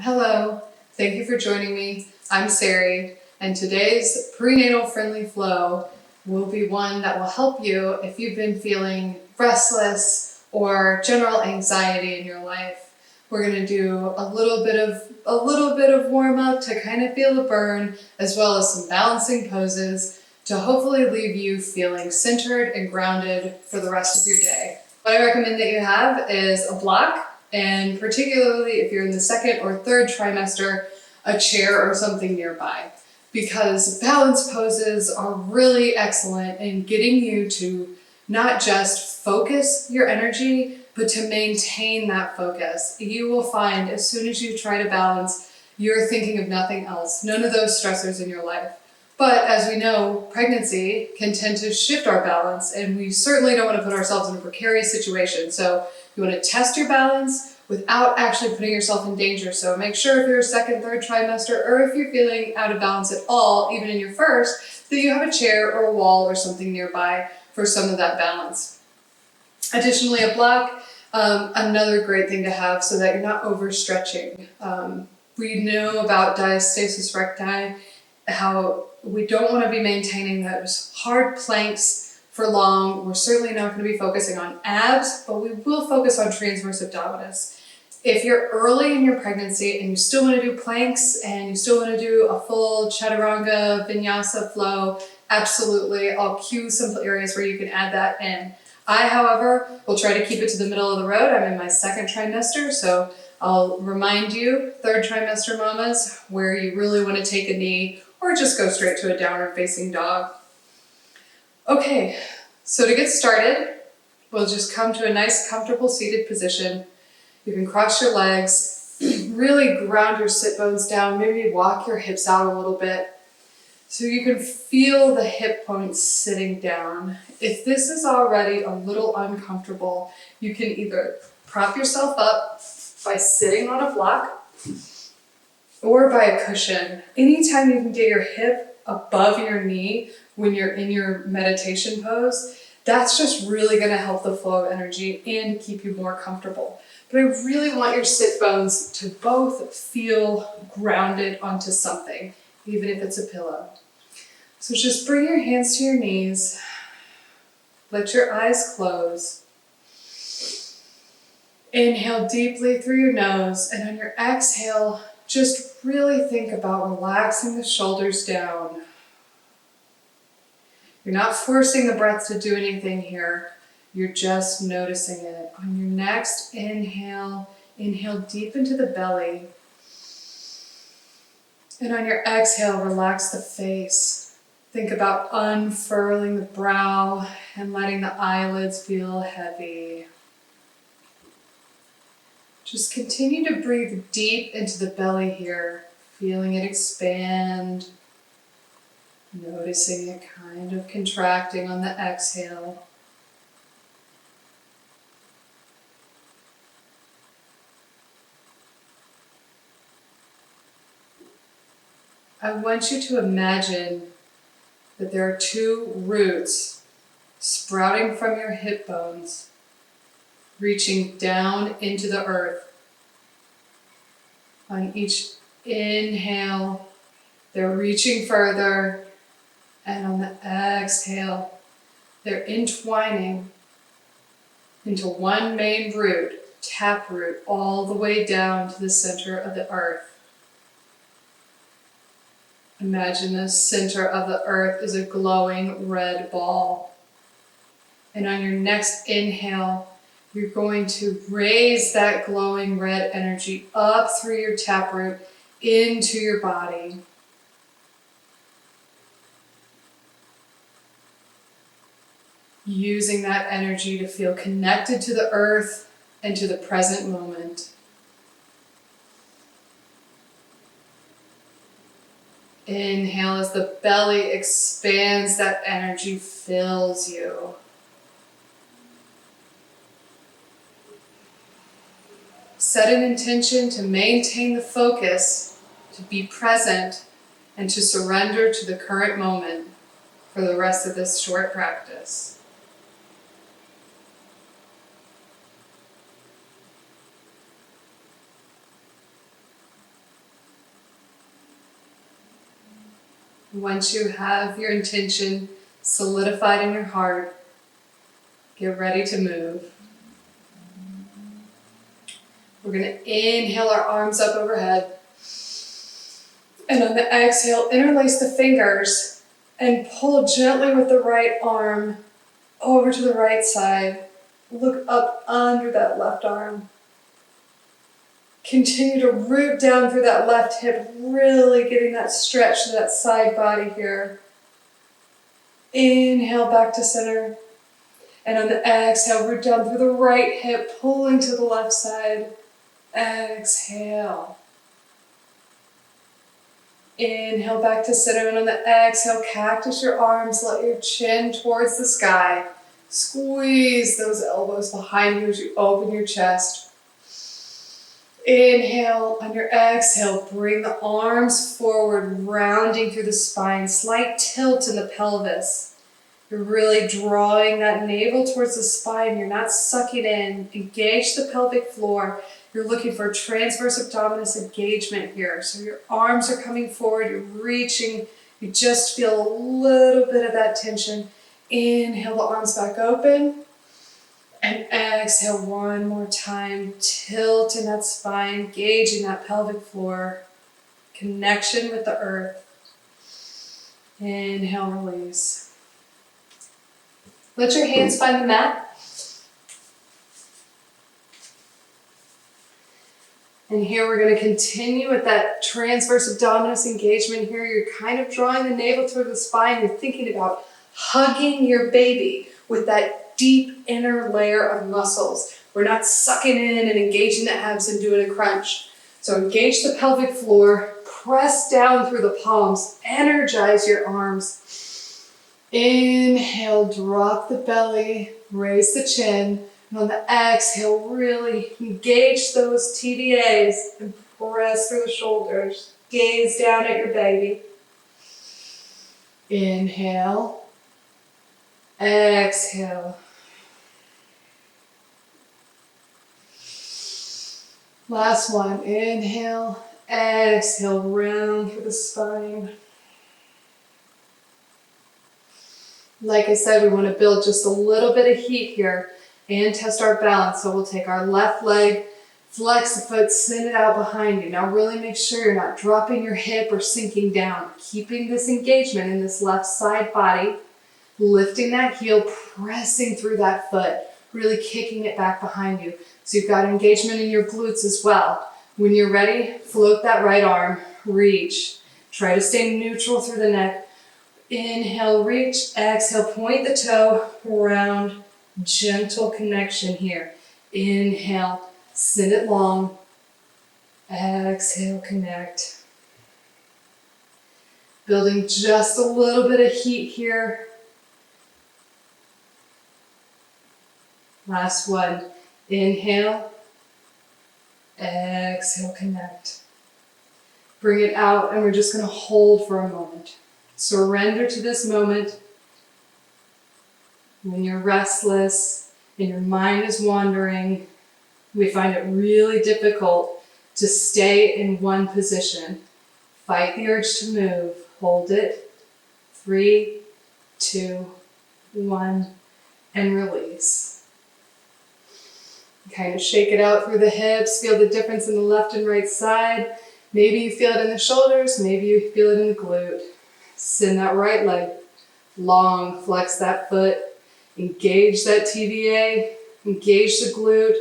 Hello, thank you for joining me. I'm Sari, and today's prenatal friendly flow will be one that will help you if you've been feeling restless or general anxiety in your life. We're going to do a little bit of warm up to kind of feel the burn, as well as some balancing poses to hopefully leave you feeling centered and grounded for the rest of your day. What I recommend that you have is a block, and particularly if you're in the second or third trimester, a chair or something nearby, because balance poses are really excellent in getting you to not just focus your energy, but to maintain that focus. You will find as soon as you try to balance, you're thinking of nothing else, none of those stressors in your life. But as we know, pregnancy can tend to shift our balance, and we certainly don't want to put ourselves in a precarious situation. So you want to test your balance without actually putting yourself in danger. So make sure if you're a second, third trimester, or if you're feeling out of balance at all, even in your first, that you have a chair or a wall or something nearby for some of that balance. Additionally, a block, another great thing to have so that you're not overstretching. We know about diastasis recti, how we don't want to be maintaining those hard planks for long. We're certainly not going to be focusing on abs, but we will focus on transverse abdominis. If you're early in your pregnancy and you still want to do planks and you still want to do a full chaturanga vinyasa flow, absolutely, I'll cue some areas where you can add that in. I, however, will try to keep it to the middle of the road. I'm in my second trimester, so I'll remind you, third trimester mamas, where you really want to take a knee or just go straight to a downward facing dog. Okay, so to get started, we'll just come to a nice comfortable seated position. You can cross your legs, really ground your sit bones down, maybe walk your hips out a little bit so you can feel the hip points sitting down. If this is already a little uncomfortable, you can either prop yourself up by sitting on a block or by a cushion. Anytime you can get your hip above your knee when you're in your meditation pose, that's just really going to help the flow of energy and keep you more comfortable. But I really want your sit bones to both feel grounded onto something, even if it's a pillow. So just bring your hands to your knees. Let your eyes close. Inhale deeply through your nose, and on your exhale, just really think about relaxing the shoulders down. You're not forcing the breath to do anything here. You're just noticing it. On your next inhale, inhale deep into the belly. And on your exhale, relax the face. Think about unfurling the brow and letting the eyelids feel heavy. Just continue to breathe deep into the belly here, feeling it expand, noticing it kind of contracting on the exhale. I want you to imagine that there are two roots sprouting from your hip bones, reaching down into the earth. On each inhale, they're reaching further, and on the exhale, they're entwining into one main root, taproot, all the way down to the center of the earth. Imagine the center of the earth is a glowing red ball. And on your next inhale, you're going to raise that glowing red energy up through your taproot into your body. Using that energy to feel connected to the earth and to the present moment. Inhale as the belly expands, that energy fills you. Set an intention to maintain the focus, to be present, and to surrender to the current moment for the rest of this short practice. Once you have your intention solidified in your heart, get ready to move. We're going to inhale our arms up overhead. And on the exhale, interlace the fingers and pull gently with the right arm over to the right side. Look up under that left arm. Continue to root down through that left hip, really getting that stretch to that side body here. Inhale back to center. And on the exhale, root down through the right hip, pulling to the left side. Exhale. Inhale back to center, and on the exhale, cactus your arms, let your chin towards the sky. Squeeze those elbows behind you as you open your chest. Inhale, on your exhale, bring the arms forward, rounding through the spine, slight tilt in the pelvis. You're really drawing that navel towards the spine. You're not sucking in. Engage the pelvic floor. You're looking for transverse abdominis engagement here. So your arms are coming forward. You're reaching. You just feel a little bit of that tension. Inhale the arms back open. And exhale one more time. Tilt in that spine. Engaging that pelvic floor. Connection with the earth. Inhale, release. Let your hands find the mat. And here we're going to continue with that transverse abdominis engagement here. You're kind of drawing the navel toward the spine. You're thinking about hugging your baby with that deep inner layer of muscles. We're not sucking in and engaging the abs and doing a crunch. So engage the pelvic floor. Press down through the palms. Energize your arms. Inhale, drop the belly, raise the chin, and on the exhale, really engage those TDAs and press through the shoulders. Gaze down at your baby. Inhale, exhale. Last one, inhale, exhale, round through the spine. Like I said, we want to build just a little bit of heat here and test our balance. So we'll take our left leg, flex the foot, send it out behind you. Now really make sure you're not dropping your hip or sinking down. Keeping this engagement in this left side body, lifting that heel, pressing through that foot, really kicking it back behind you. So you've got engagement in your glutes as well. When you're ready, float that right arm, reach. Try to stay neutral through the neck. Inhale, reach, exhale, point the toe, round, gentle connection here. Inhale, send it long, exhale, connect. Building just a little bit of heat here. Last one, inhale, exhale, connect. Bring it out, and we're just going to hold for a moment. Surrender to this moment. When you're restless and your mind is wandering, we find it really difficult to stay in one position. Fight the urge to move. Hold it. 3, 2, 1, and release. Kind of shake it out through the hips. Feel the difference in the left and right side. Maybe you feel it in the shoulders. Maybe you feel it in the glute. Send that right leg long, flex that foot, engage that TDA, engage the glute,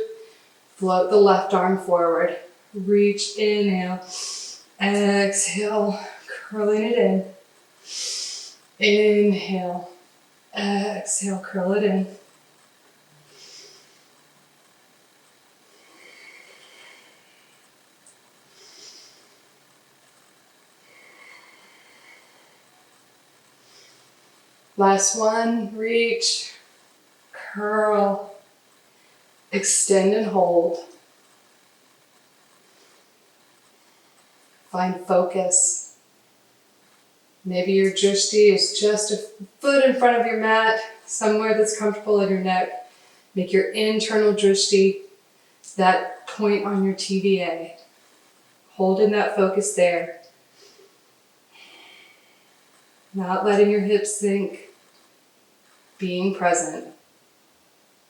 float the left arm forward, reach, inhale, exhale, curling it in, inhale, exhale, curl it in. Last one, reach, curl, extend and hold. Find focus. Maybe your drishti is just a foot in front of your mat, somewhere that's comfortable in your neck. Make your internal drishti that point on your TDA. Hold in that focus there. Not letting your hips sink, being present.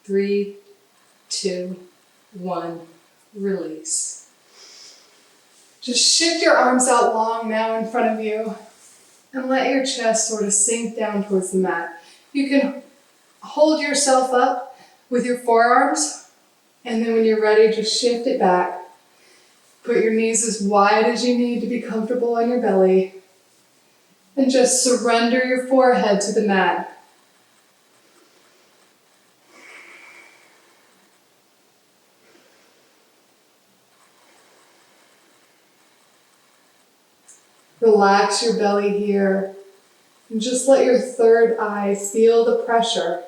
3, 2, 1, release. Just shift your arms out long now in front of you and let your chest sort of sink down towards the mat. You can hold yourself up with your forearms, and then when you're ready, just shift it back. Put your knees as wide as you need to be comfortable on your belly, and just surrender your forehead to the mat. Relax your belly here, and just let your third eye feel the pressure.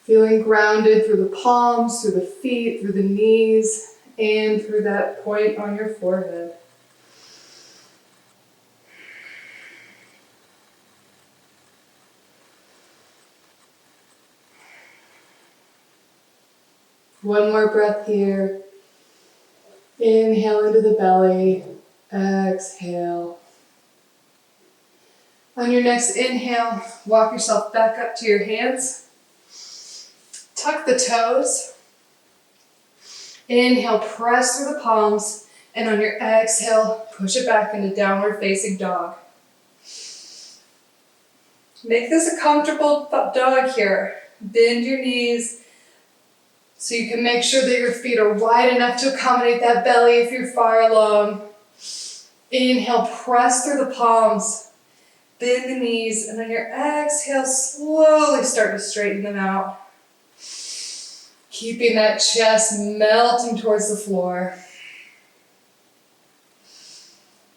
Feeling grounded through the palms, through the feet, through the knees, and through that point on your forehead. One more breath here. Inhale into the belly. Exhale. On your next inhale, walk yourself back up to your hands. Tuck the toes. Inhale, press through the palms. And on your exhale, push it back into downward facing dog. Make this a comfortable dog here. Bend your knees so you can make sure that your feet are wide enough to accommodate that belly if you're far along. Inhale, press through the palms. Bend the knees, and on your exhale, slowly start to straighten them out. Keeping that chest melting towards the floor.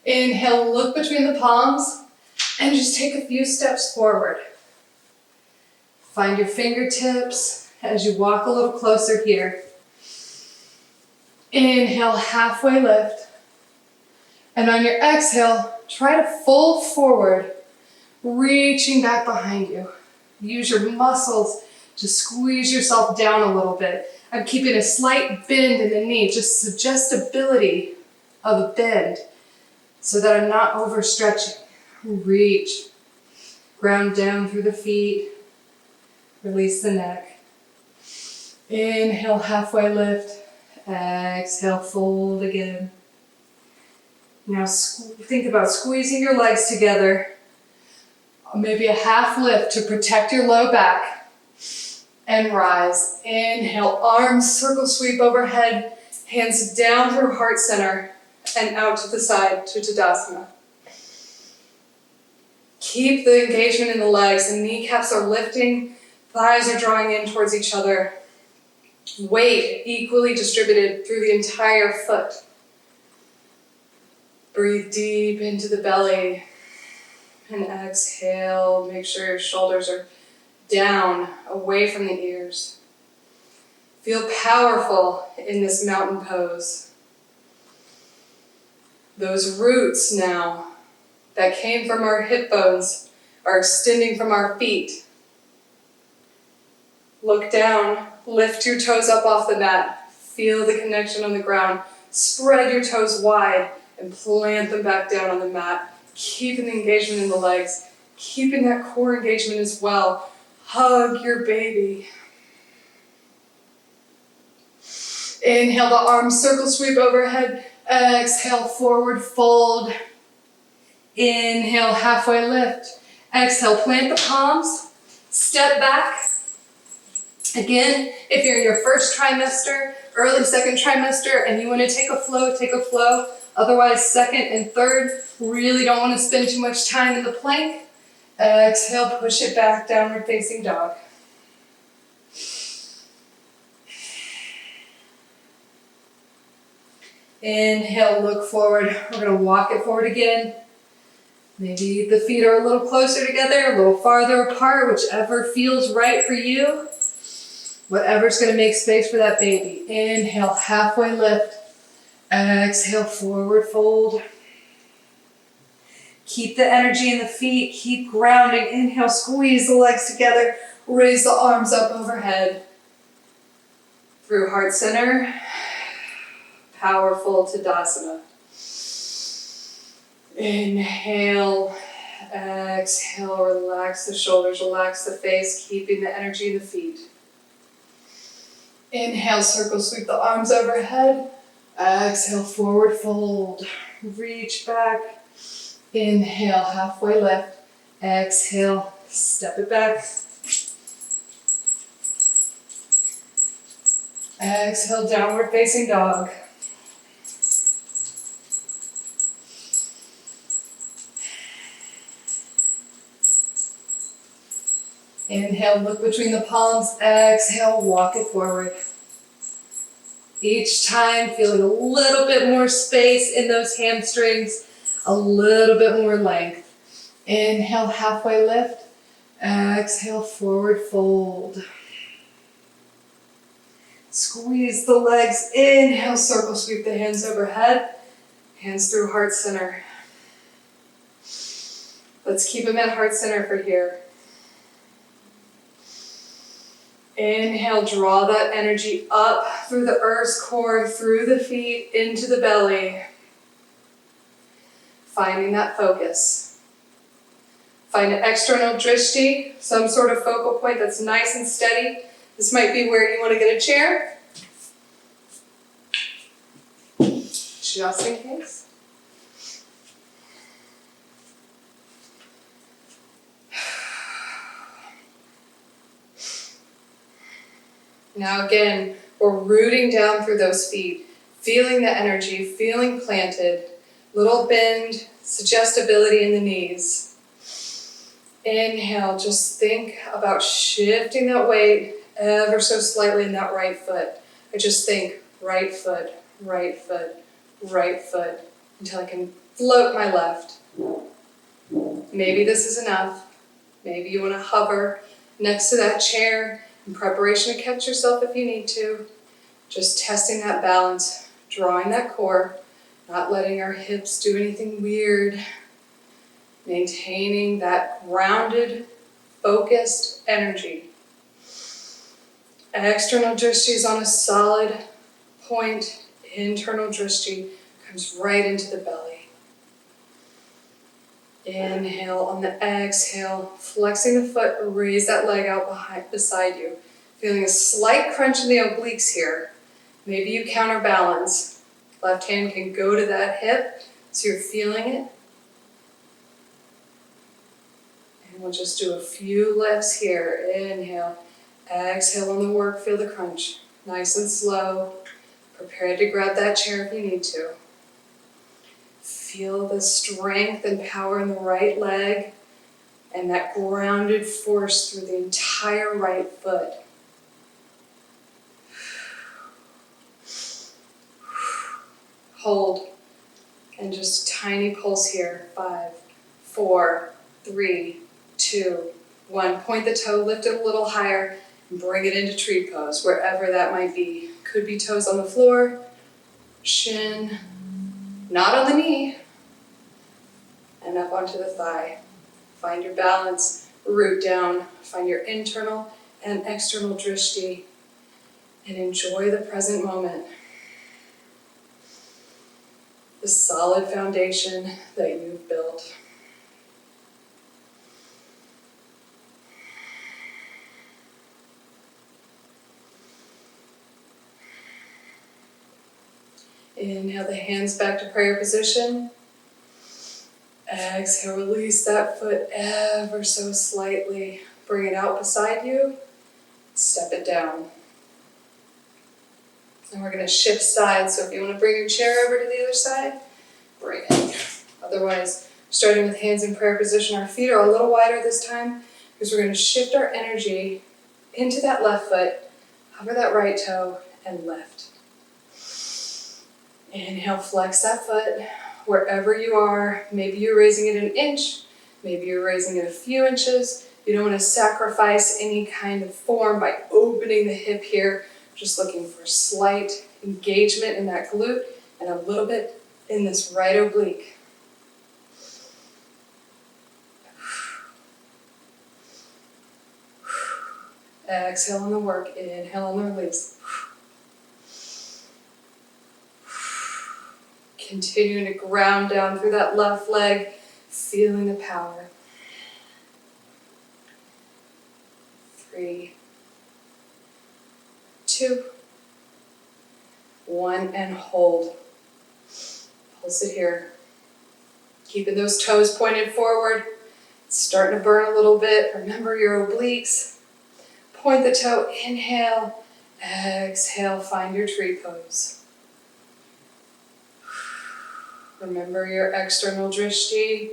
Inhale, look between the palms, and just take a few steps forward. Find your fingertips as you walk a little closer here. Inhale, halfway lift. And on your exhale, try to fold forward, reaching back behind you. Use your muscles to squeeze yourself down a little bit. I'm keeping a slight bend in the knee, just suggestibility of a bend so that I'm not overstretching. Reach. Ground down through the feet. Release the neck. Inhale, halfway lift. Exhale, fold again. Now think about squeezing your legs together. Maybe a half lift to protect your low back. And rise. Inhale, arms circle sweep overhead. Hands down through heart center and out to the side to Tadasana. Keep the engagement in the legs. The kneecaps are lifting. Thighs are drawing in towards each other. Weight equally distributed through the entire foot. Breathe deep into the belly. And exhale. Make sure your shoulders are down, away from the ears. Feel powerful in this mountain pose. Those roots now that came from our hip bones are extending from our feet. Look down, lift your toes up off the mat. Feel the connection on the ground. Spread your toes wide and plant them back down on the mat. Keeping the engagement in the legs, keeping that core engagement as well. Hug your baby. Inhale, the arms circle sweep overhead. Exhale, forward fold. Inhale, halfway lift. Exhale, plant the palms. Step back. Again, if you're in your first trimester, early second trimester, and you want to take a flow, take a flow. Otherwise, second and third, really don't want to spend too much time in the plank. Exhale, push it back, downward facing dog. Inhale, look forward. We're going to walk it forward again. Maybe the feet are a little closer together, a little farther apart, whichever feels right for you. Whatever's going to make space for that baby. Inhale, halfway lift. Exhale, forward fold. Keep the energy in the feet. Keep grounding. Inhale, squeeze the legs together. Raise the arms up overhead. Through heart center. Powerful Tadasana. Inhale, exhale, relax the shoulders, relax the face, keeping the energy in the feet. Inhale, circle sweep the arms overhead. Exhale, forward fold. Reach back. Inhale, halfway lift. Exhale, step it back. Exhale, downward facing dog. Inhale, look between the palms. Exhale, walk it forward. Each time feeling a little bit more space in those hamstrings, a little bit more length. Inhale, halfway lift. Exhale, forward fold. Squeeze the legs. Inhale, circle sweep the hands overhead. Hands through heart center. Let's keep them at heart center for here. Inhale, draw that energy up through the earth's core, through the feet, into the belly. Finding that focus. Find an external drishti, some sort of focal point that's nice and steady. This might be where you want to get a chair. Just in case. Now again, we're rooting down through those feet, feeling the energy, feeling planted, little bend, suggestibility in the knees. Inhale, just think about shifting that weight ever so slightly in that right foot. I just think right foot, right foot, right foot, until I can float my left. Maybe this is enough. Maybe you want to hover next to that chair in preparation to catch yourself if you need to. Just testing that balance, drawing that core, not letting our hips do anything weird. Maintaining that grounded, focused energy. External drishti is on a solid point. Internal drishti comes right into the belly. Inhale on the exhale, flexing the foot, raise that leg out beside you. Feeling a slight crunch in the obliques here. Maybe you counterbalance. Left hand can go to that hip, so you're feeling it. And we'll just do a few lifts here. Inhale, exhale on the work, feel the crunch. Nice and slow. Prepare to grab that chair if you need to. Feel the strength and power in the right leg and that grounded force through the entire right foot. Hold. And just tiny pulse here. 5, 4, 3, 2, 1. Point the toe, lift it a little higher, and bring it into tree pose, wherever that might be. Could be toes on the floor, shin, not on the knee, and up onto the thigh. Find your balance, root down, find your internal and external drishti, and enjoy the present moment. The solid foundation that you've built. Inhale the hands back to prayer position. Exhale, release that foot ever so slightly. Bring it out beside you. Step it down. And we're going to shift sides. So if you want to bring your chair over to the other side, bring it. Otherwise, starting with hands in prayer position, our feet are a little wider this time because we're going to shift our energy into that left foot, hover that right toe, and lift. Inhale, flex that foot wherever you are. Maybe you're raising it an inch, maybe you're raising it a few inches. You don't want to sacrifice any kind of form by opening the hip here. Just looking for slight engagement in that glute and a little bit in this right oblique. Exhale on the work, inhale on the release. Continuing to ground down through that left leg, feeling the power. 3, 2, 1, and hold. Pulse it here. Keeping those toes pointed forward. It's starting to burn a little bit. Remember your obliques. Point the toe, inhale, exhale, find your tree pose. Remember your external drishti,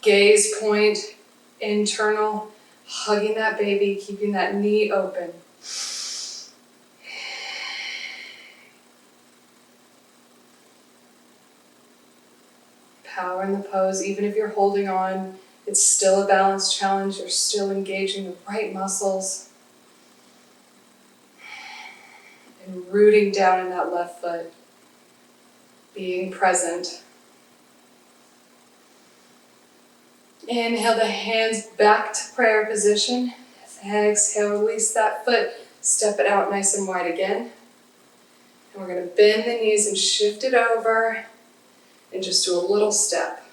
gaze point, internal, hugging that baby, keeping that knee open. Power in the pose, even if you're holding on, it's still a balance challenge. You're still engaging the right muscles and rooting down in that left foot, being present. Inhale the hands back to prayer position. Exhale, release that foot, step it out nice and wide again. And we're going to bend the knees and shift it over and just do a little step.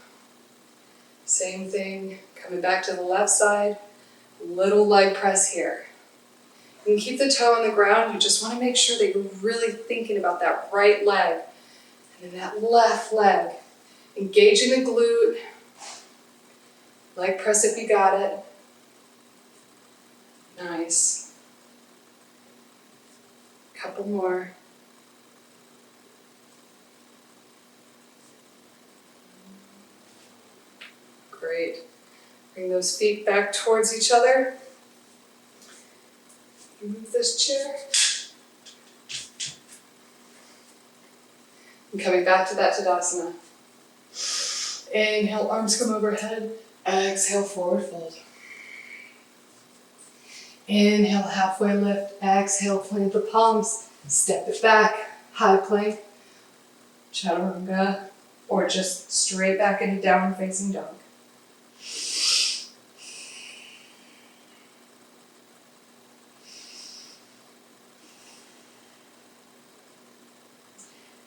Same thing, coming back to the left side, little leg press here. You can keep the toe on the ground, you just want to make sure that you're really thinking about that right leg. And then that left leg, engaging the glute, leg press if you got it. Nice. Couple more. Great. Bring those feet back towards each other. Move this chair. And coming back to that Tadasana. Inhale, arms come overhead. Exhale, forward fold. Inhale, halfway lift. Exhale, plant the palms. Step it back. High plank. Chaturanga. Or just straight back into downward facing dog.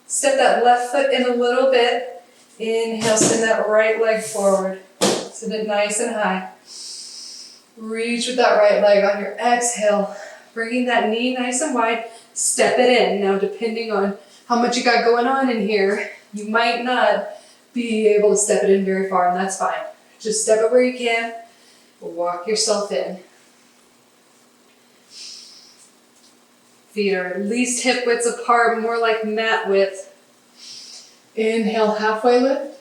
Step that left foot in a little bit. Inhale, send that right leg forward. Send it nice and high. Reach with that right leg on your exhale. Bringing that knee nice and wide. Step it in. Now, depending on how much you got going on in here, you might not be able to step it in very far, and that's fine. Just step it where you can. Walk yourself in. Feet are at least hip widths apart, more like mat width. Inhale, halfway lift.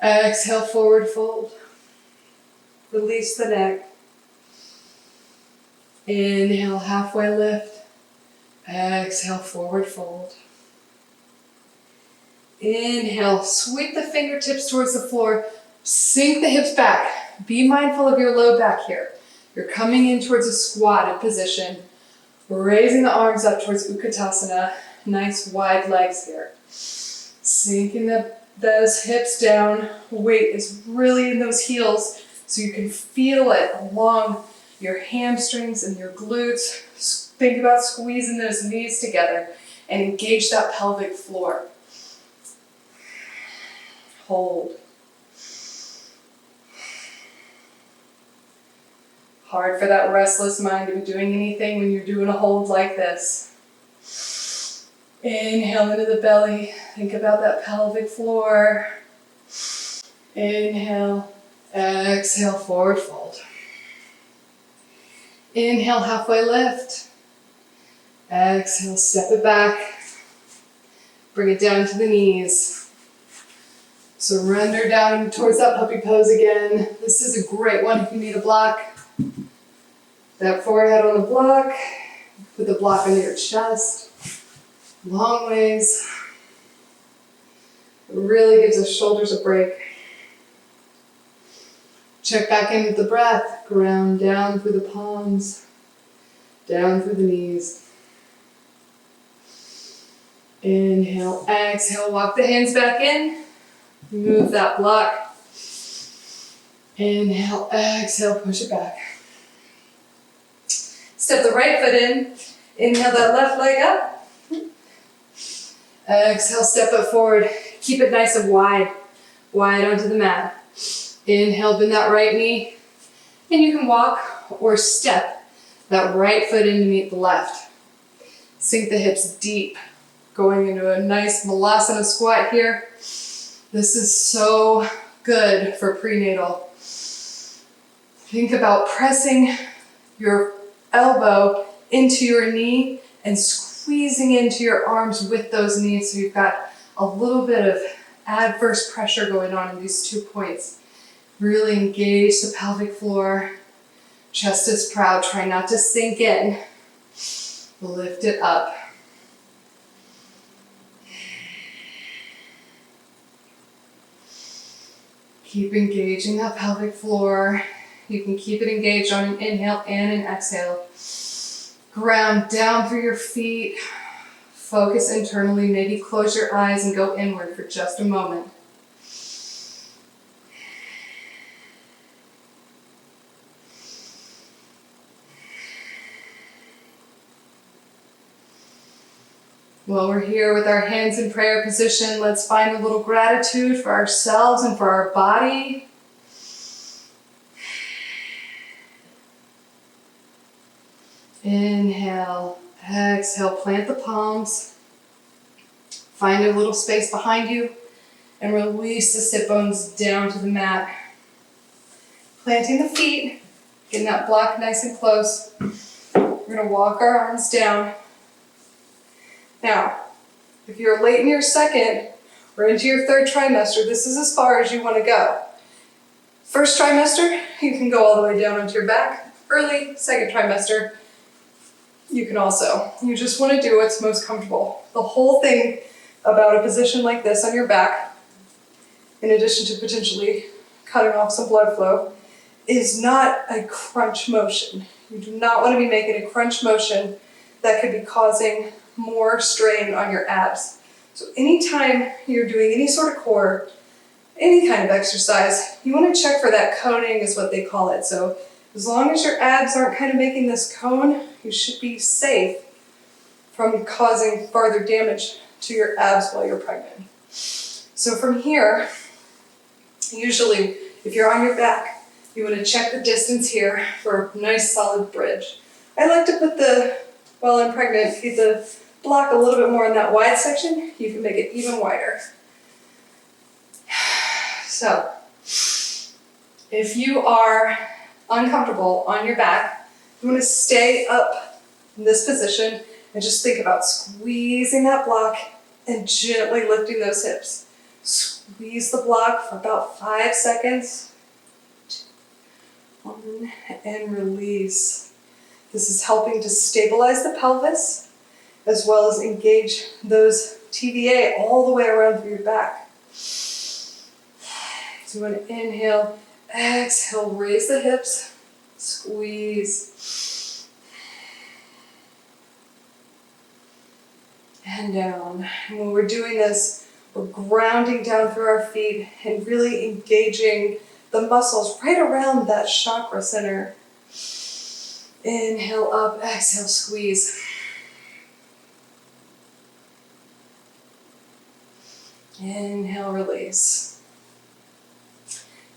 Exhale, forward fold. Release the neck. Inhale, halfway lift. Exhale, forward fold. Inhale, sweep the fingertips towards the floor. Sink the hips back. Be mindful of your low back here. You're coming in towards a squatted position. Raising the arms up towards Utkatasana. Nice wide legs here. Sinking those hips down. Weight is really in those heels so you can feel it along your hamstrings and your glutes. Think about squeezing those knees together and engage that pelvic floor. Hold. Hard for that restless mind to be doing anything when you're doing a hold like this. Inhale into the belly. Think about that pelvic floor. Inhale. Exhale, forward fold. Inhale, halfway lift. Exhale, step it back. Bring it down to the knees. Surrender down towards that puppy pose again. This is a great one if you need a block. That forehead on the block. Put the block under your chest. Long ways. It really gives the shoulders a break. Check back in with the breath. Ground down through the palms. Down through the knees. Inhale, exhale, walk the hands back in. Move that block. Inhale, exhale, push it back. Step the right foot in. Inhale that left leg up. Exhale, step it forward. Keep it nice and wide onto the mat. Inhale, bend that right knee, and you can walk or step that right foot in to meet the left. Sink the hips deep, going into a nice Malasana squat here. This is so good for prenatal. Think about pressing your elbow into your knee and squeezing into your arms with those knees so you've got a little bit of adverse pressure going on in these 2 points. Really engage the pelvic floor. Chest is proud. Try not to sink in. Lift it up. Keep engaging that pelvic floor. You can keep it engaged on an inhale and an exhale. Ground down through your feet. Focus internally. Maybe close your eyes and go inward for just a moment. While we're here with our hands in prayer position, let's find a little gratitude for ourselves and for our body. Inhale, exhale, plant the palms. Find a little space behind you and release the sit bones down to the mat. Planting the feet, getting that block nice and close. We're going to walk our arms down. Now, if you're late in your second or into your third trimester, this is as far as you want to go. First trimester, you can go all the way down onto your back. Early second trimester, you can also. You just want to do what's most comfortable. The whole thing about a position like this on your back, in addition to potentially cutting off some blood flow, is not a crunch motion. You do not want to be making a crunch motion that could be causing more strain on your abs. So anytime you're doing any sort of core, any kind of exercise, you want to check for that coning is what they call it. So as long as your abs aren't kind of making this cone, you should be safe from causing farther damage to your abs while you're pregnant. So from here, usually if you're on your back, you want to check the distance here for a nice solid bridge. I like to put while I'm pregnant, feed the block a little bit more in that wide section. You can make it even wider. So, if you are uncomfortable on your back, you want to stay up in this position and just think about squeezing that block and gently lifting those hips. Squeeze the block for about 5 seconds. 1, and release. This is helping to stabilize the pelvis as well as engage those TVA all the way around through your back. So you want to inhale, exhale, raise the hips, squeeze, and down. And when we're doing this, we're grounding down through our feet and really engaging the muscles right around that chakra center. Inhale up, exhale, squeeze. Inhale, release.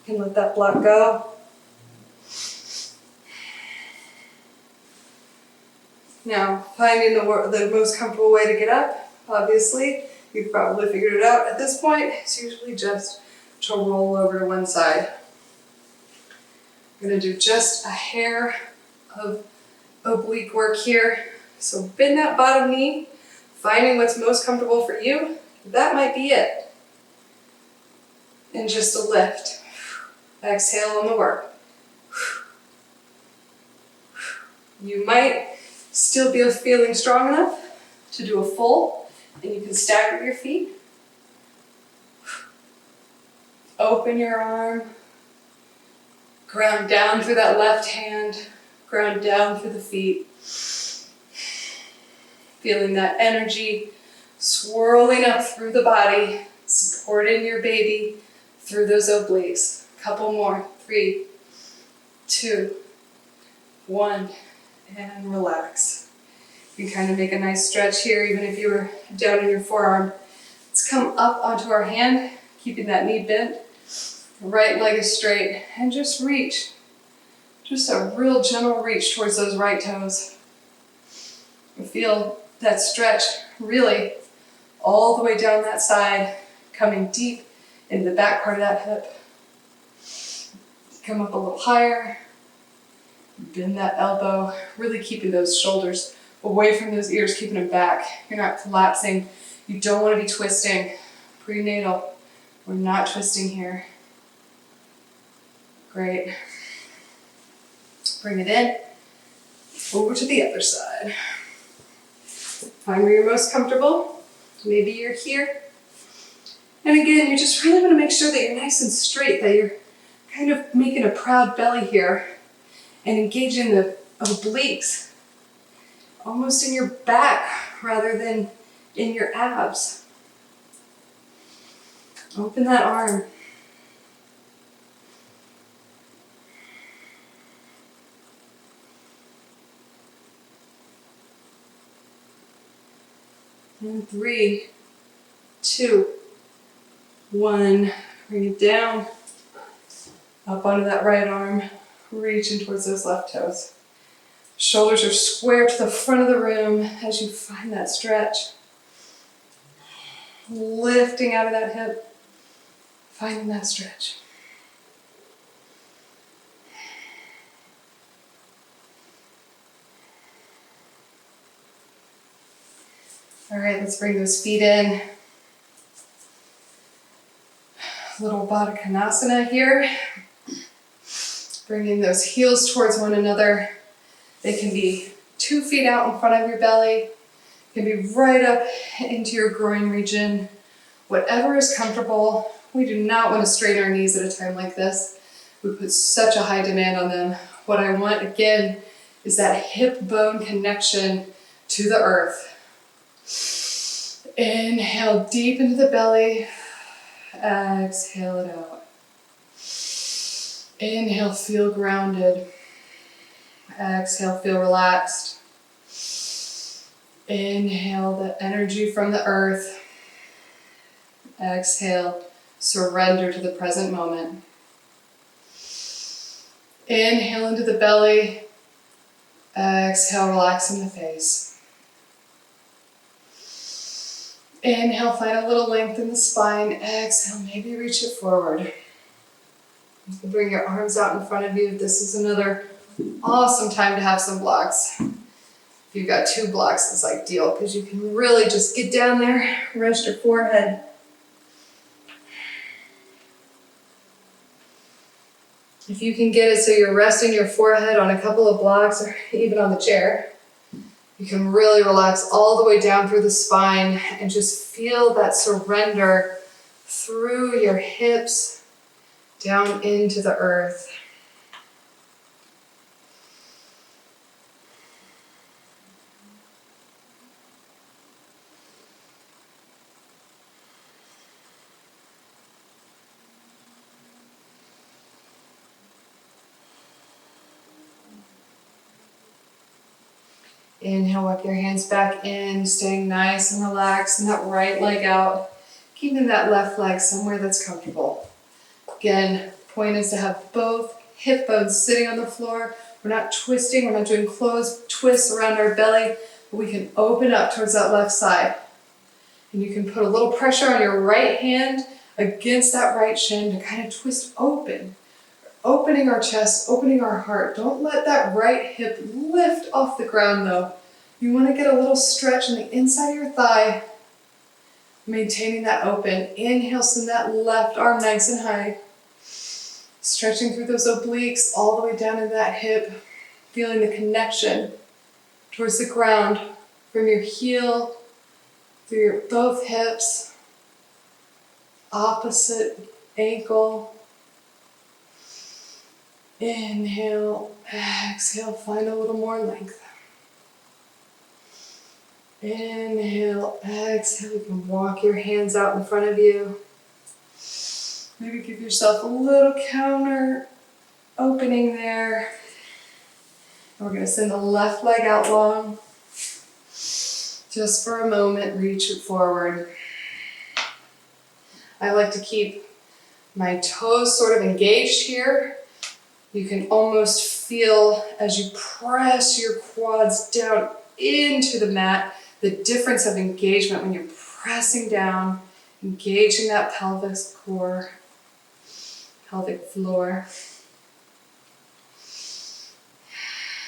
You can let that block go. Now, finding the most comfortable way to get up, obviously, you've probably figured it out at this point. It's usually just to roll over to one side. I'm going to do just a hair of oblique work here. So bend that bottom knee, finding what's most comfortable for you. That might be it. And just a lift. Exhale on the work. You might still be feeling strong enough to do a full, and you can stagger your feet. Open your arm. Ground down through that left hand. Ground down through the feet. Feeling that energy swirling up through the body, supporting your baby through those obliques. Couple more. 3, 2, 1, and relax. You can kind of make a nice stretch here, even if you were down in your forearm. It's Let's come up onto our hand, keeping that knee bent. Right leg is straight, and just reach. Just a real gentle reach towards those right toes. You feel that stretch really all the way down that side, coming deep into the back part of that hip. Come up a little higher. Bend that elbow, really keeping those shoulders away from those ears, keeping them back. You're not collapsing. You don't want to be twisting. Prenatal, we're not twisting here. Great. Bring it in, over to the other side. Find where you're most comfortable. Maybe you're here. And again, you just really want to make sure that you're nice and straight, that you're kind of making a proud belly here and engaging the obliques almost in your back rather than in your abs. Open that arm. And 3, 2, 1. Bring it down. Up onto that right arm. Reaching towards those left toes. Shoulders are square to the front of the room as you find that stretch. Lifting out of that hip. Finding that stretch. All right, let's bring those feet in. Little Vata here. Bringing those heels towards one another. They can be 2 feet out in front of your belly. Can be right up into your groin region. Whatever is comfortable. We do not want to strain our knees at a time like this. We put such a high demand on them. What I want, again, is that hip bone connection to the earth. Inhale deep into the belly. Exhale it out. Inhale, feel grounded. Exhale, feel relaxed. Inhale the energy from the earth. Exhale, surrender to the present moment. Inhale into the belly. Exhale, relax in the face. Inhale, find a little length in the spine. Exhale, maybe reach it forward. You can bring your arms out in front of you. This is another awesome time to have some blocks. If you've got 2 blocks, it's ideal because you can really just get down there, rest your forehead. If you can get it so you're resting your forehead on a couple of blocks or even on the chair, you can really relax all the way down through the spine and just feel that surrender through your hips down into the earth. Inhale, walk your hands back in, staying nice and relaxed, and that right leg out, keeping that left leg somewhere that's comfortable. Again, point is to have both hip bones sitting on the floor. We're not twisting, we're not doing closed twists around our belly, but we can open up towards that left side. And you can put a little pressure on your right hand against that right shin to kind of twist open. Opening our chest, opening our heart. Don't let that right hip lift off the ground though. You want to get a little stretch on the inside of your thigh. Maintaining that open. Inhale, send that left arm nice and high. Stretching through those obliques all the way down to that hip. Feeling the connection towards the ground from your heel through your both hips. Opposite ankle. Inhale, exhale, find a little more length. Inhale, exhale, you can walk your hands out in front of you. Maybe give yourself a little counter opening there. And we're going to send the left leg out long. Just for a moment, reach it forward. I like to keep my toes sort of engaged here. You can almost feel as you press your quads down into the mat, the difference of engagement when you're pressing down, engaging that pelvic core, pelvic floor.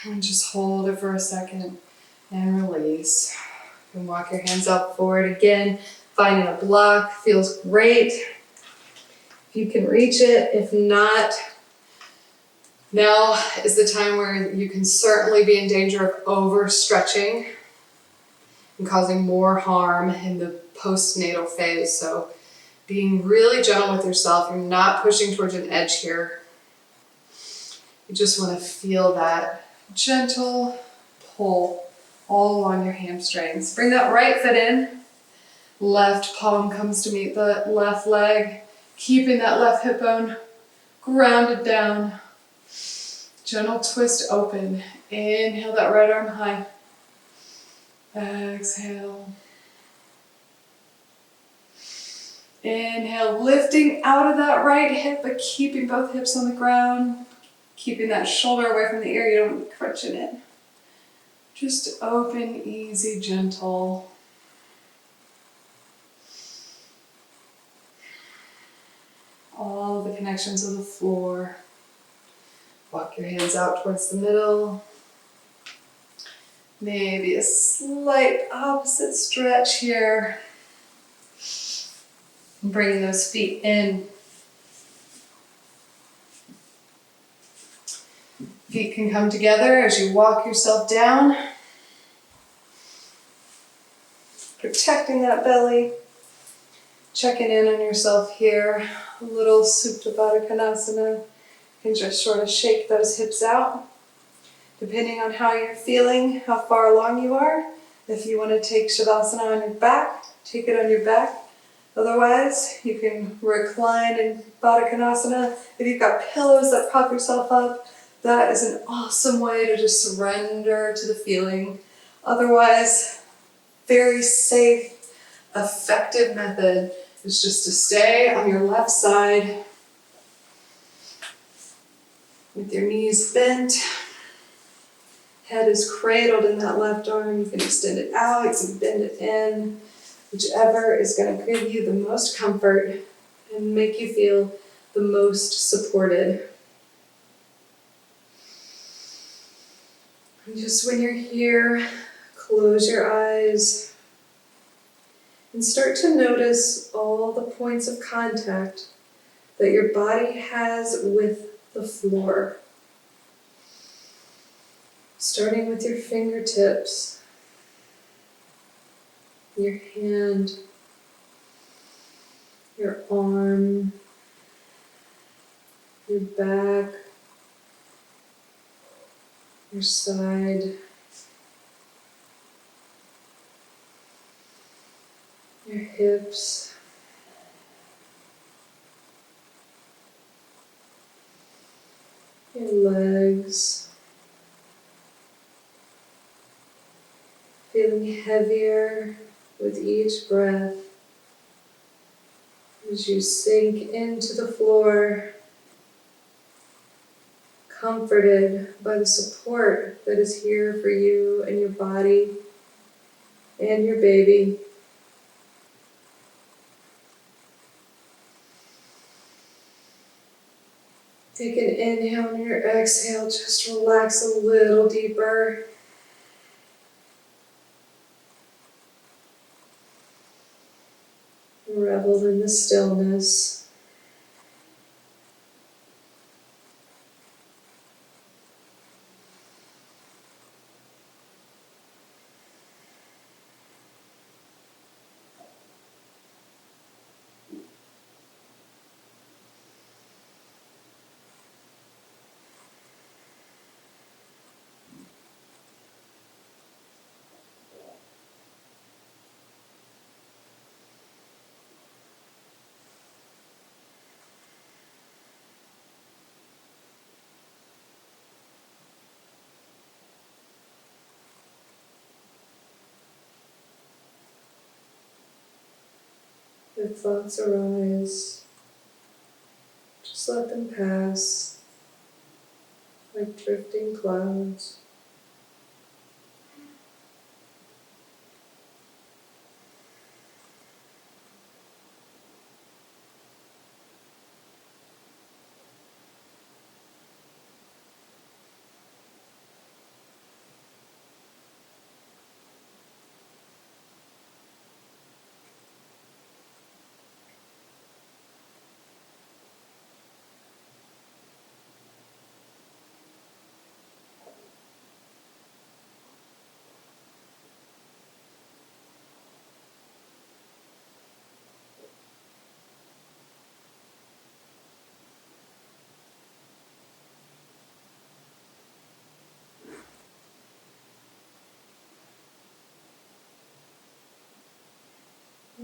And just hold it for a second and release. You can walk your hands up forward again. Finding a block feels great. If you can reach it, if not, now is the time where you can certainly be in danger of overstretching and causing more harm in the postnatal phase. So being really gentle with yourself, you're not pushing towards an edge here. You just want to feel that gentle pull all along your hamstrings. Bring that right foot in. Left palm comes to meet the left leg, keeping that left hip bone grounded down. Gentle twist open. Inhale that right arm high. Exhale. Inhale, lifting out of that right hip, but keeping both hips on the ground. Keeping that shoulder away from the ear, you don't want to crunch it in. Just open, easy, gentle. All the connections of the floor. Walk your hands out towards the middle. Maybe a slight opposite stretch here. Bringing those feet in. Feet can come together as you walk yourself down. Protecting that belly. Checking in on yourself here. A little Supta Baddha Konasana. You can just sort of shake those hips out. Depending on how you're feeling, how far along you are. If you want to take Shavasana on your back, take it on your back. Otherwise, you can recline in Baddha Konasana. If you've got pillows that prop yourself up, that is an awesome way to just surrender to the feeling. Otherwise, very safe, effective method is just to stay on your left side with your knees bent. Head is cradled in that left arm. You can extend it out, you can bend it in. Whichever is going to give you the most comfort and make you feel the most supported. And just when you're here, close your eyes and start to notice all the points of contact that your body has with the floor. Starting with your fingertips, your hand, your arm, your back, your side, your hips, your legs, feeling heavier with each breath as you sink into the floor, comforted by the support that is here for you and your body and your baby. Take an inhale and your exhale, just relax a little deeper. Revel in the stillness. If thoughts arise, just let them pass like drifting clouds.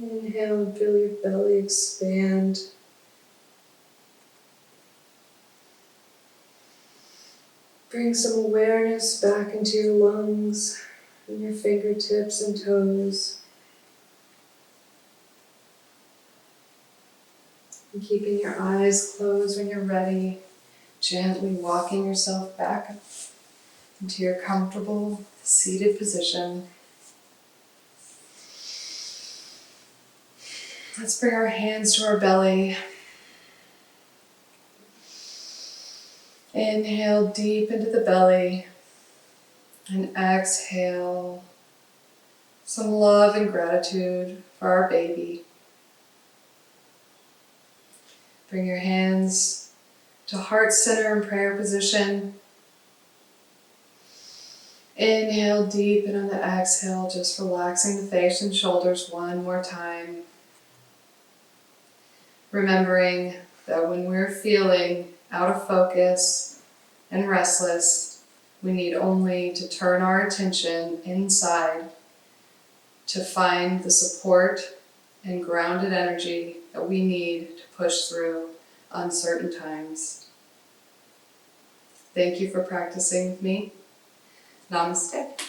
Inhale and feel your belly expand. Bring some awareness back into your lungs and your fingertips and toes. And keeping your eyes closed when you're ready, gently walking yourself back into your comfortable seated position. Let's bring our hands to our belly. Inhale deep into the belly and exhale some love and gratitude for our baby. Bring your hands to heart center and prayer position. Inhale deep, and on the exhale, just relaxing the face and shoulders one more time. Remembering that when we're feeling out of focus and restless, we need only to turn our attention inside to find the support and grounded energy that we need to push through uncertain times. Thank you for practicing with me. Namaste.